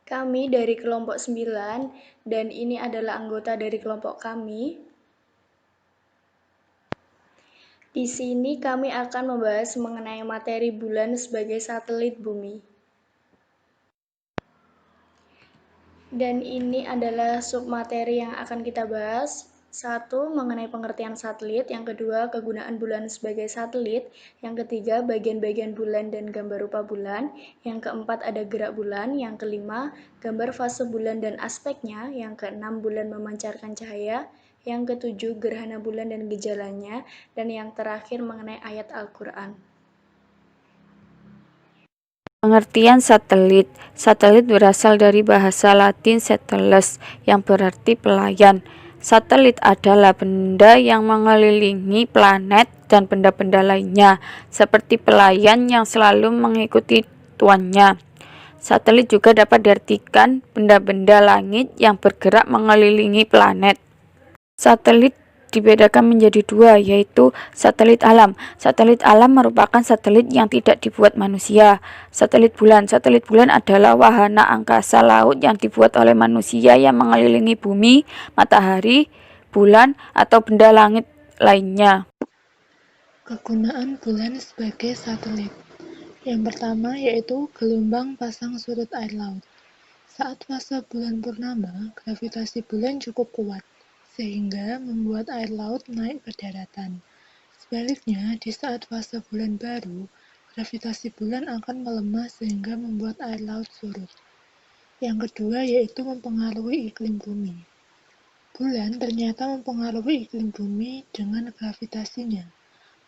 Kami dari kelompok 9 dan ini adalah anggota dari kelompok kami. Di sini kami akan membahas mengenai materi bulan sebagai satelit bumi. Dan ini adalah submateri yang akan kita bahas. Satu, mengenai pengertian satelit. Yang kedua, kegunaan bulan sebagai satelit. Yang ketiga, bagian-bagian bulan dan gambar rupa bulan. Yang keempat, ada gerak bulan. Yang kelima, gambar fase bulan dan aspeknya. Yang keenam, bulan memancarkan cahaya. Yang ketujuh, gerhana bulan dan gejalanya. Dan yang terakhir, mengenai ayat Al-Quran. Pengertian satelit. Satelit berasal dari bahasa Latin satelus yang berarti pelayan. Satelit adalah benda yang mengelilingi planet dan benda-benda lainnya, seperti pelayan yang selalu mengikuti tuannya. Satelit juga dapat diartikan benda-benda langit yang bergerak mengelilingi planet. Satelit dibedakan menjadi dua, yaitu satelit alam. Satelit alam merupakan satelit yang tidak dibuat manusia. Satelit bulan. Satelit bulan adalah wahana angkasa laut yang dibuat oleh manusia yang mengelilingi bumi, matahari, bulan, atau benda langit lainnya. Kegunaan bulan sebagai satelit. Yang pertama yaitu gelombang pasang surut air laut. Saat fase bulan purnama, gravitasi bulan cukup kuat, sehingga membuat air laut naik ke daratan. Sebaliknya, di saat fase bulan baru, gravitasi bulan akan melemah sehingga membuat air laut surut. Yang kedua yaitu mempengaruhi iklim bumi. Bulan ternyata mempengaruhi iklim bumi dengan gravitasinya.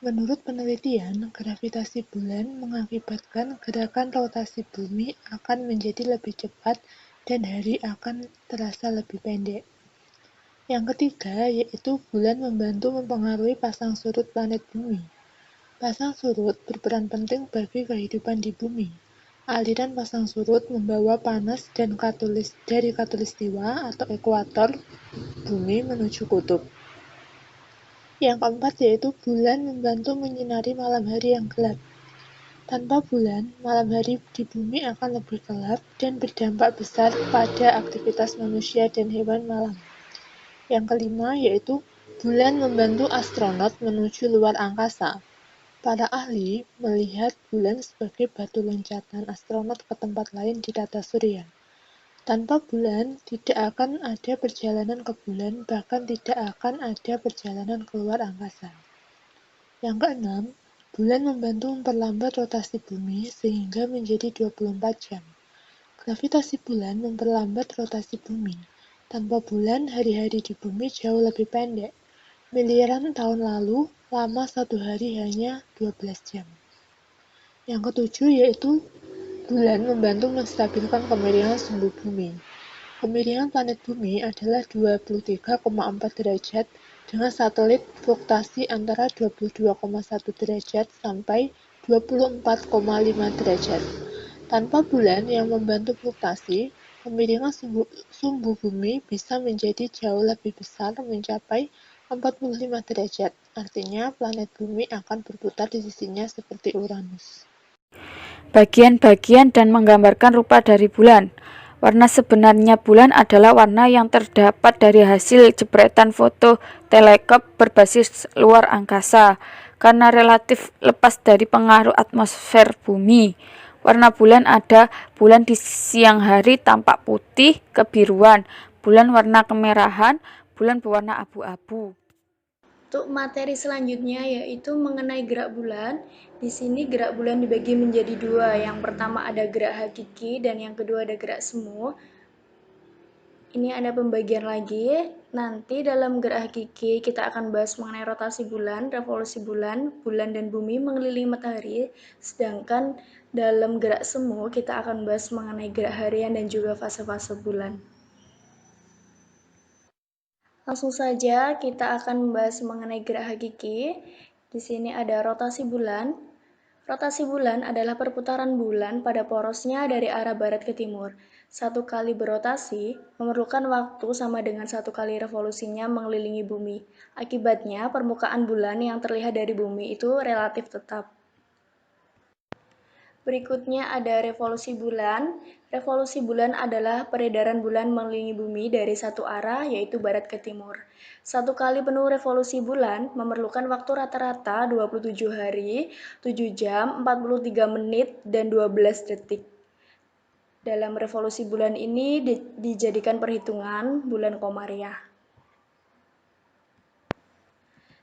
Menurut penelitian, gravitasi bulan mengakibatkan gerakan rotasi bumi akan menjadi lebih cepat dan hari akan terasa lebih pendek. Yang ketiga, yaitu bulan membantu mempengaruhi pasang surut planet bumi. Pasang surut berperan penting bagi kehidupan di bumi. Aliran pasang surut membawa panas dan dari khatulistiwa atau ekuator bumi menuju kutub. Yang keempat yaitu bulan membantu menyinari malam hari yang gelap. Tanpa bulan, malam hari di bumi akan lebih gelap dan berdampak besar pada aktivitas manusia dan hewan malam. Yang kelima yaitu bulan membantu astronot menuju luar angkasa. Para ahli melihat bulan sebagai batu loncatan astronot ke tempat lain di tata surya. Tanpa bulan, tidak akan ada perjalanan ke bulan, bahkan tidak akan ada perjalanan keluar angkasa. Yang keenam, bulan membantu memperlambat rotasi bumi sehingga menjadi 24 jam. Gravitasi bulan memperlambat rotasi bumi. Tanpa bulan, hari-hari di bumi jauh lebih pendek. Miliaran tahun lalu, lama satu hari hanya 12 jam. Yang ketujuh yaitu bulan membantu menstabilkan kemiringan sumbu bumi. Kemiringan planet bumi adalah 23,4 derajat dengan satelit fluktuasi antara 22,1 derajat sampai 24,5 derajat. Tanpa bulan yang membantu fluktuasi, kemiringan sumbu bumi bisa menjadi jauh lebih besar mencapai 45 derajat. Artinya planet bumi akan berputar di sisinya seperti Uranus. Bagian-bagian dan menggambarkan rupa dari bulan. Warna sebenarnya bulan adalah warna yang terdapat dari hasil jepretan foto teleskop berbasis luar angkasa. Karena relatif lepas dari pengaruh atmosfer bumi, warna bulan ada bulan di siang hari tampak putih kebiruan, bulan warna kemerahan, bulan berwarna abu-abu. Untuk materi selanjutnya yaitu mengenai gerak bulan. Di sini gerak bulan dibagi menjadi dua. Yang pertama ada gerak hakiki dan yang kedua ada gerak semu. Ini ada pembagian lagi. Nanti dalam gerak hakiki kita akan bahas mengenai rotasi bulan, revolusi bulan, bulan dan bumi mengelilingi matahari. Sedangkan dalam gerak semu kita akan bahas mengenai gerak harian dan juga fase-fase bulan. Langsung saja kita akan membahas mengenai gerak hakiki. Di sini ada rotasi bulan. Rotasi bulan adalah perputaran bulan pada porosnya dari arah barat ke timur. Satu kali berotasi memerlukan waktu sama dengan satu kali revolusinya mengelilingi bumi. Akibatnya, permukaan bulan yang terlihat dari bumi itu relatif tetap. Berikutnya ada revolusi bulan. Revolusi bulan adalah peredaran bulan mengelilingi bumi dari satu arah, yaitu barat ke timur. Satu kali penuh revolusi bulan memerlukan waktu rata-rata 27 hari, 7 jam, 43 menit, dan 12 detik. Dalam revolusi bulan ini dijadikan perhitungan bulan komariah.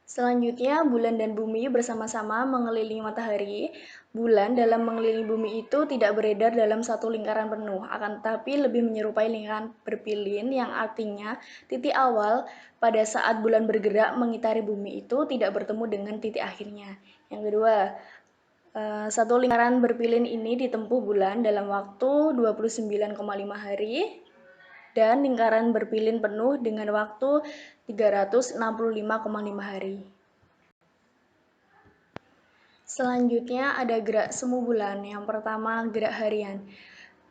Selanjutnya, bulan dan bumi bersama-sama mengelilingi matahari. Bulan dalam mengelilingi bumi itu tidak beredar dalam satu lingkaran penuh, akan tetapi lebih menyerupai lingkaran berpilin yang artinya titik awal pada saat bulan bergerak mengitari bumi itu tidak bertemu dengan titik akhirnya. Yang kedua, satu lingkaran berpilin ini ditempuh bulan dalam waktu 29,5 hari dan lingkaran berpilin penuh dengan waktu 365,5 hari. Selanjutnya ada gerak semu bulan. Yang pertama, gerak harian.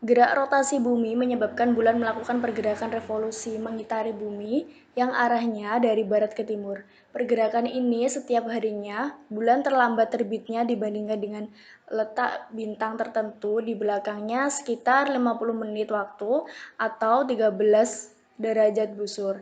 Gerak rotasi bumi menyebabkan bulan melakukan pergerakan revolusi mengitari bumi yang arahnya dari barat ke timur. Pergerakan ini setiap harinya, bulan terlambat terbitnya dibandingkan dengan letak bintang tertentu di belakangnya sekitar 50 menit waktu atau 13 derajat busur.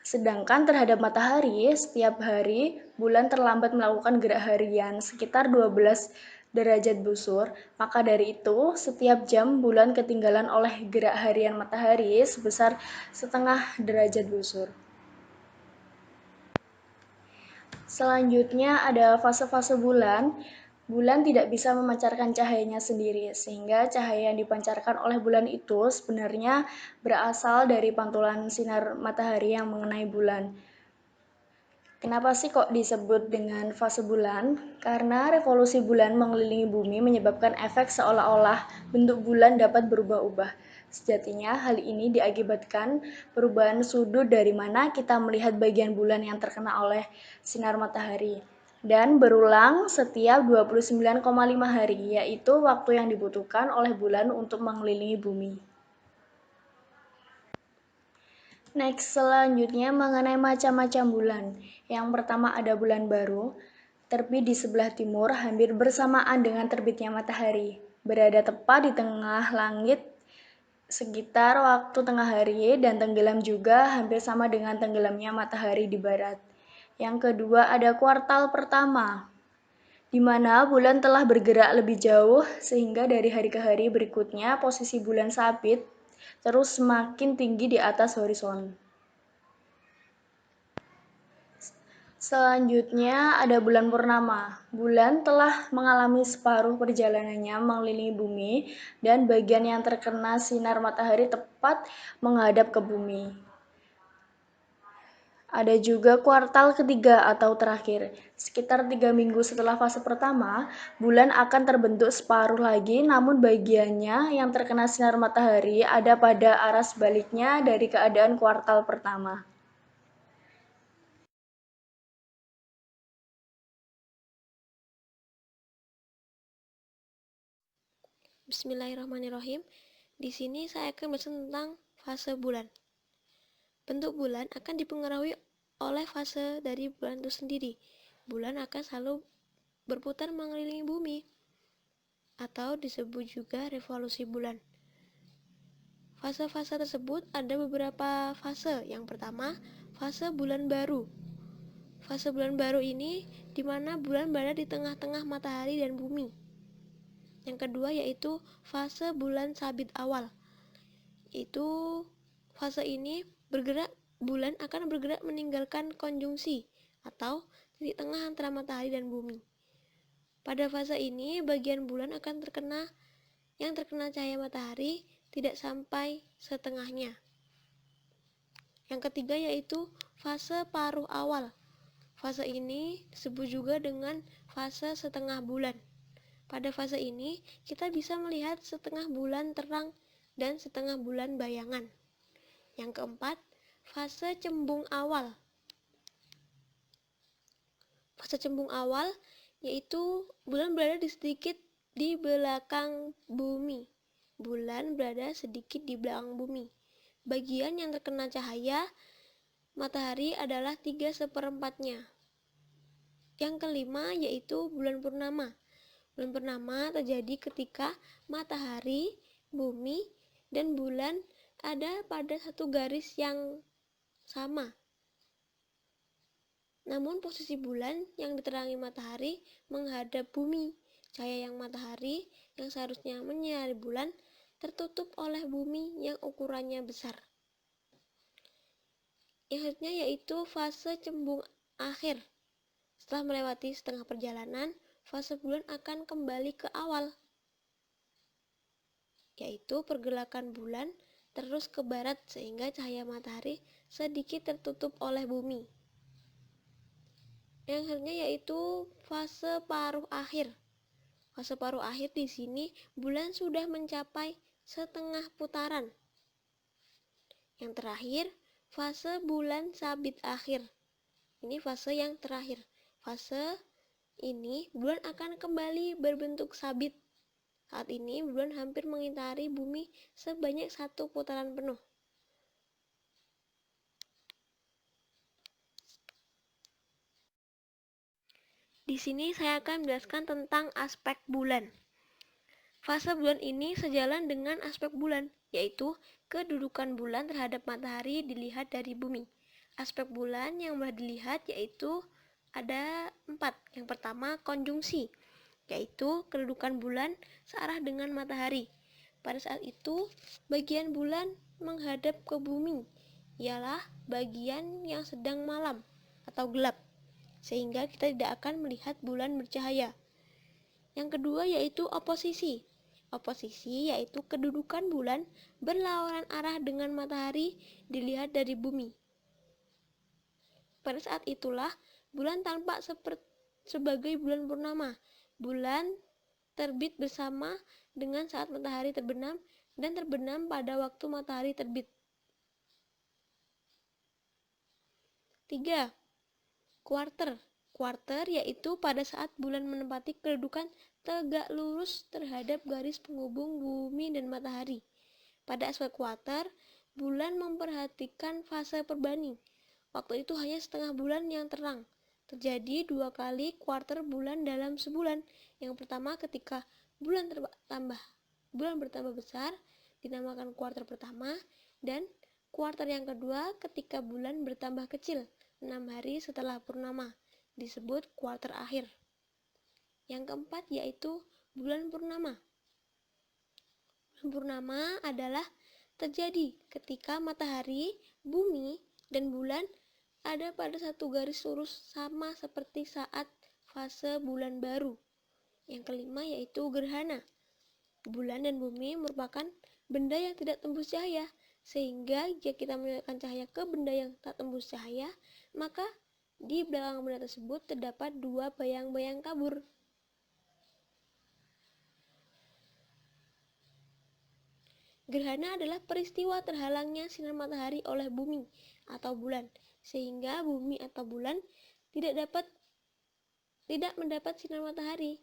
Sedangkan terhadap matahari, setiap hari bulan terlambat melakukan gerak harian sekitar 12 derajat busur. Maka dari itu, setiap jam bulan ketinggalan oleh gerak harian matahari sebesar setengah derajat busur. Selanjutnya ada fase-fase bulan. Bulan tidak bisa memancarkan cahayanya sendiri, sehingga cahaya yang dipancarkan oleh bulan itu sebenarnya berasal dari pantulan sinar matahari yang mengenai bulan. Kenapa sih kok disebut dengan fase bulan? Karena revolusi bulan mengelilingi bumi menyebabkan efek seolah-olah bentuk bulan dapat berubah-ubah. Sejatinya hal ini diakibatkan perubahan sudut dari mana kita melihat bagian bulan yang terkena oleh sinar matahari. Dan berulang setiap 29,5 hari, yaitu waktu yang dibutuhkan oleh bulan untuk mengelilingi bumi. Next, selanjutnya mengenai macam-macam bulan. Yang pertama ada bulan baru, terbit di sebelah timur hampir bersamaan dengan terbitnya matahari. Berada tepat di tengah langit sekitar waktu tengah hari dan tenggelam juga hampir sama dengan tenggelamnya matahari di barat. Yang kedua ada kuartal pertama, di mana bulan telah bergerak lebih jauh sehingga dari hari ke hari berikutnya posisi bulan sabit terus semakin tinggi di atas horizon. Selanjutnya ada bulan purnama. Bulan telah mengalami separuh perjalanannya mengelilingi bumi dan bagian yang terkena sinar matahari tepat menghadap ke bumi. Ada juga kuartal ketiga atau terakhir. Sekitar 3 minggu setelah fase pertama, bulan akan terbentuk separuh lagi, namun bagiannya yang terkena sinar matahari ada pada arah sebaliknya dari keadaan kuartal pertama. Bismillahirrahmanirrahim. Di sini saya akan bahas tentang fase bulan. Bentuk bulan akan dipengaruhi oleh fase dari bulan itu sendiri. Bulan akan selalu berputar mengelilingi bumi atau disebut juga revolusi bulan. Fase-fase tersebut ada beberapa fase. Yang pertama, fase bulan baru. Fase bulan baru ini di mana bulan berada di tengah-tengah matahari dan bumi. Yang kedua yaitu fase bulan sabit awal. Itu fase ini bulan akan bergerak meninggalkan konjungsi atau titik tengah antara matahari dan bumi. Pada fase ini bagian bulan akan terkena cahaya matahari tidak sampai setengahnya. Yang ketiga yaitu fase paruh awal. Fase ini disebut juga dengan fase setengah bulan. Pada fase ini kita bisa melihat setengah bulan terang dan setengah bulan bayangan. Yang keempat, fase cembung awal. Fase cembung awal yaitu bulan berada sedikit di belakang bumi. Bulan berada sedikit di belakang bumi. Bagian yang terkena cahaya matahari adalah 3/4-nya. Yang kelima yaitu bulan purnama. Bulan purnama terjadi ketika matahari, bumi, dan bulan ada pada satu garis yang sama. Namun posisi bulan yang diterangi matahari menghadap bumi. Cahaya yang matahari yang seharusnya menyinari bulan tertutup oleh bumi yang ukurannya besar. Yang selanjutnya yaitu fase cembung akhir. Setelah melewati setengah perjalanan, fase bulan akan kembali ke awal, yaitu pergerakan bulan terus ke barat sehingga cahaya matahari sedikit tertutup oleh bumi. Yang selanjutnya yaitu fase paruh akhir. Fase paruh akhir di sini bulan sudah mencapai setengah putaran. Yang terakhir, fase bulan sabit akhir. Ini fase yang terakhir. Fase ini bulan akan kembali berbentuk sabit. Saat ini bulan hampir mengitari bumi sebanyak 1 putaran penuh. Di sini saya akan menjelaskan tentang aspek bulan. Fase bulan ini sejalan dengan aspek bulan, yaitu kedudukan bulan terhadap matahari dilihat dari bumi. Aspek bulan yang mudah dilihat yaitu ada 4. Yang pertama, konjungsi, yaitu kedudukan bulan searah dengan matahari. Pada saat itu, bagian bulan menghadap ke bumi, ialah bagian yang sedang malam atau gelap, sehingga kita tidak akan melihat bulan bercahaya. Yang kedua yaitu oposisi. Oposisi yaitu kedudukan bulan berlawanan arah dengan matahari dilihat dari bumi. Pada saat itulah bulan tampak sebagai bulan purnama. Bulan terbit bersama dengan saat matahari terbenam dan terbenam pada waktu matahari terbit. 3. Kuarter. Kuarter yaitu pada saat bulan menempati kedudukan tegak lurus terhadap garis penghubung bumi dan matahari. Pada aspek kuarter, bulan memperhatikan fase perbani. Waktu itu hanya setengah bulan yang terang. Terjadi 2 kali kuarter bulan dalam sebulan. Yang pertama ketika bulan bertambah besar, dinamakan kuarter pertama, dan kuarter yang kedua ketika bulan bertambah kecil, 6 hari setelah purnama, disebut kuarter akhir. Yang keempat yaitu bulan purnama. Bulan purnama adalah terjadi ketika matahari, bumi, dan bulan ada pada satu garis lurus sama seperti saat fase bulan baru. Yang kelima yaitu gerhana. Bulan dan bumi merupakan benda yang tidak tembus cahaya, sehingga jika kita menyalakan cahaya ke benda yang tak tembus cahaya, maka di belakang benda tersebut terdapat 2 bayang-bayang kabur. Gerhana adalah peristiwa terhalangnya sinar matahari oleh bumi atau bulan, sehingga bumi atau bulan tidak mendapat sinar matahari.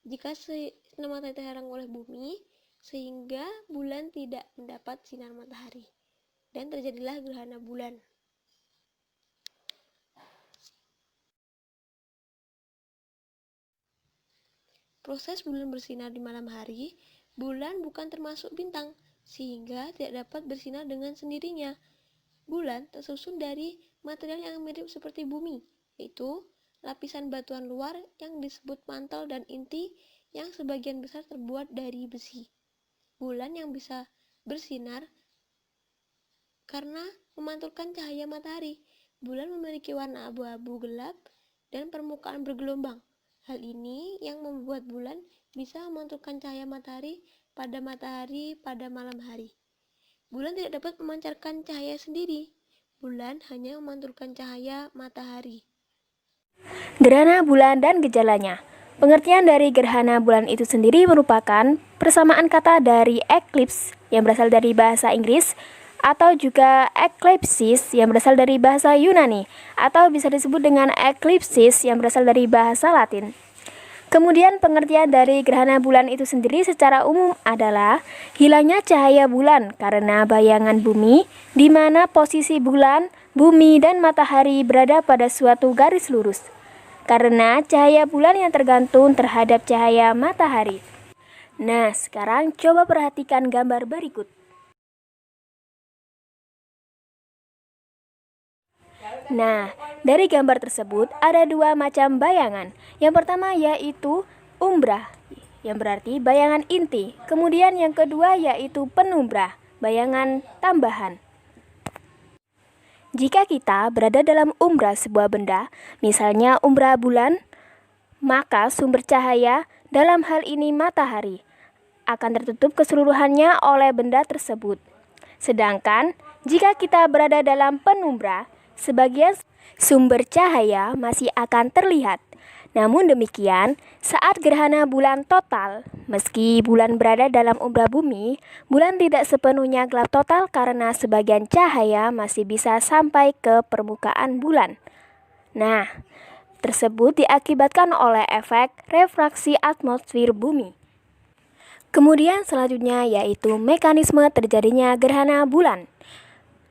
Jika sinar matahari terhalang oleh bumi, sehingga bulan tidak mendapat sinar matahari, dan terjadilah gerhana bulan. Proses bulan bersinar di malam hari, bulan bukan termasuk bintang, sehingga tidak dapat bersinar dengan sendirinya. Bulan tersusun dari material yang mirip seperti bumi, yaitu lapisan batuan luar yang disebut mantel dan inti yang sebagian besar terbuat dari besi. Bulan yang bisa bersinar karena memantulkan cahaya matahari. Bulan memiliki warna abu-abu gelap dan permukaan bergelombang. Hal ini yang membuat bulan bisa memantulkan cahaya matahari pada malam hari. Bulan tidak dapat memancarkan cahaya sendiri. Bulan hanya memantulkan cahaya matahari. Gerhana bulan dan gejalanya. Pengertian dari gerhana bulan itu sendiri merupakan persamaan kata dari eclipse yang berasal dari bahasa Inggris, atau juga eclipsis yang berasal dari bahasa Yunani, atau bisa disebut dengan eclipsis yang berasal dari bahasa Latin. Kemudian pengertian dari gerhana bulan itu sendiri secara umum adalah hilangnya cahaya bulan karena bayangan bumi, di mana posisi bulan, bumi, dan matahari berada pada suatu garis lurus. karena cahaya bulan yang tergantung terhadap cahaya matahari. Nah, sekarang coba perhatikan gambar berikut. Nah, dari gambar tersebut ada dua macam bayangan. Yang pertama yaitu umbrah, yang berarti bayangan inti. Kemudian yang kedua yaitu penumbrah, bayangan tambahan. Jika kita berada dalam umbrah sebuah benda, misalnya umbrah bulan, maka sumber cahaya, dalam hal ini matahari, akan tertutup keseluruhannya oleh benda tersebut. Sedangkan jika kita berada dalam penumbra, sebagian sumber cahaya masih akan terlihat. Namun demikian, saat gerhana bulan total, meski bulan berada dalam umbra bumi, bulan tidak sepenuhnya gelap total karena sebagian cahaya masih bisa sampai ke permukaan bulan. Nah, tersebut diakibatkan oleh efek refraksi atmosfer bumi. Kemudian selanjutnya yaitu mekanisme terjadinya gerhana bulan.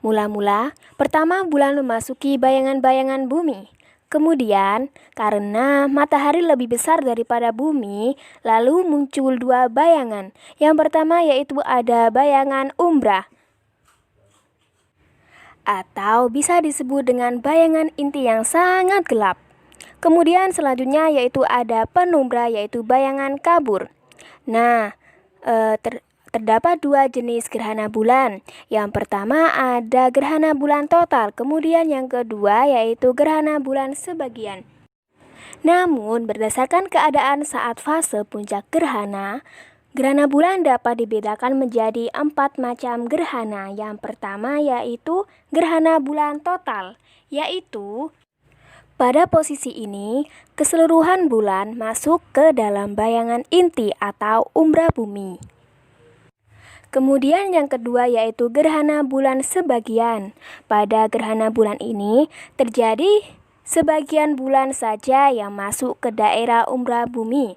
Mula-mula, pertama bulan memasuki bayangan-bayangan bumi. Kemudian, karena matahari lebih besar daripada bumi, lalu muncul dua bayangan. Yang pertama yaitu ada bayangan umbrah, atau bisa disebut dengan bayangan inti yang sangat gelap. Kemudian selanjutnya yaitu ada penumbra, yaitu bayangan kabur. Nah, terdapat dua jenis gerhana bulan. Yang pertama ada gerhana bulan total, kemudian yang kedua yaitu gerhana bulan sebagian. Namun berdasarkan keadaan saat fase puncak gerhana bulan dapat dibedakan menjadi 4 macam gerhana. Yang pertama yaitu gerhana bulan total, yaitu pada posisi ini, keseluruhan bulan masuk ke dalam bayangan inti atau umbra bumi. Kemudian yang kedua yaitu gerhana bulan sebagian. Pada gerhana bulan ini, terjadi sebagian bulan saja yang masuk ke daerah umbra bumi.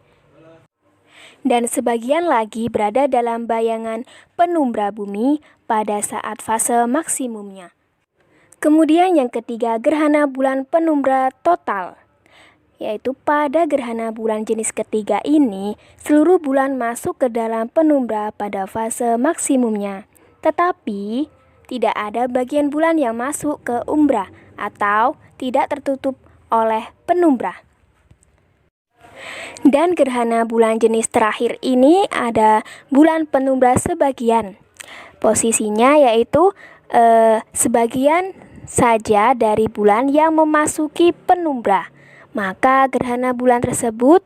Dan sebagian lagi berada dalam bayangan penumbra bumi pada saat fase maksimumnya. Kemudian yang ketiga gerhana bulan penumbra total, yaitu pada gerhana bulan jenis ketiga ini seluruh bulan masuk ke dalam penumbra pada fase maksimumnya, tetapi tidak ada bagian bulan yang masuk ke umbra atau tidak tertutup oleh penumbra. Dan gerhana bulan jenis terakhir ini ada bulan penumbra sebagian. Posisinya yaitu sebagian saja dari bulan yang memasuki penumbra, maka gerhana bulan tersebut.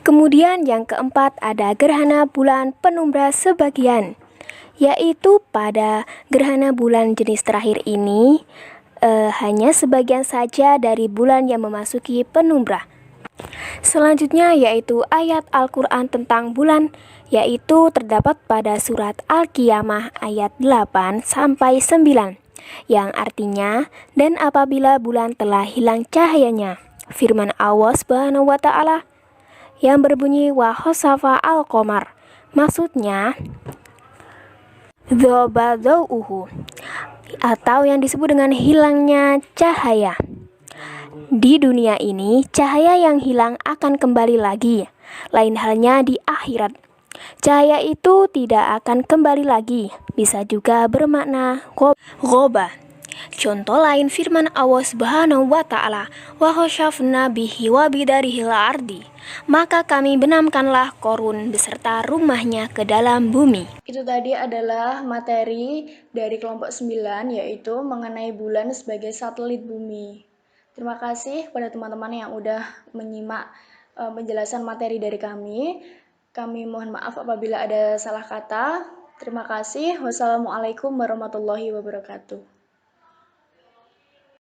Kemudian yang keempat ada gerhana bulan penumbra sebagian, yaitu pada gerhana bulan jenis terakhir ini hanya sebagian saja dari bulan yang memasuki penumbra. Selanjutnya yaitu ayat Al-Quran tentang bulan, yaitu terdapat pada surat Al-Qiyamah ayat 8-9, yang artinya, dan apabila bulan telah hilang cahayanya, firman Allah Subhanahu wa Ta'ala yang berbunyi wa khosafa al-qamar, maksudnya dhoba dhau'uhu, atau yang disebut dengan hilangnya cahaya. Di dunia ini, cahaya yang hilang akan kembali lagi. Lain halnya di akhirat. Cahaya itu tidak akan kembali lagi. Bisa juga bermakna ghoba. Contoh lain firman Allah Subhanahu wa Ta'ala, wa khosyafna bihi wa bidarihil ardi, maka kami benamkanlah Korun beserta rumahnya ke dalam bumi. Itu tadi adalah materi dari kelompok 9, yaitu mengenai bulan sebagai satelit bumi. Terima kasih kepada teman-teman yang udah menyimak penjelasan materi dari kami. Kami mohon maaf apabila ada salah kata. Terima kasih. Wassalamualaikum warahmatullahi wabarakatuh.